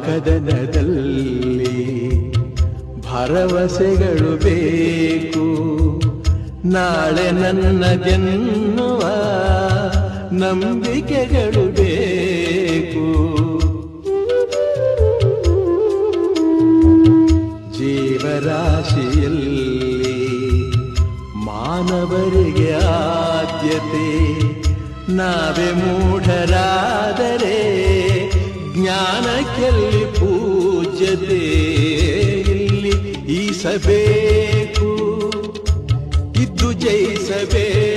ಕದನದಲ್ಲಿ ಭರವಸೆಗಳು ಬೇಕು, ನಾಳೆ ನನ್ನದೆನ್ನುವ ನಂಬಿಕೆಗಳು ಬೇಕು. ಜೀವರಾಶಿಯಲ್ಲಿ ಮಾನವರಿಗೆ ಆದ್ಯತೆ, ನಾವೇ ಮೂಢರಾದರೆ ಜ್ಞಾನಕ್ಕೆಲ್ಲಿ ಪೂಜ್ಯತೆ. ಇಲ್ಲಿ ಈಸಬೇಕು, ಇದ್ದು ಜಯಿಸಬೇಕು.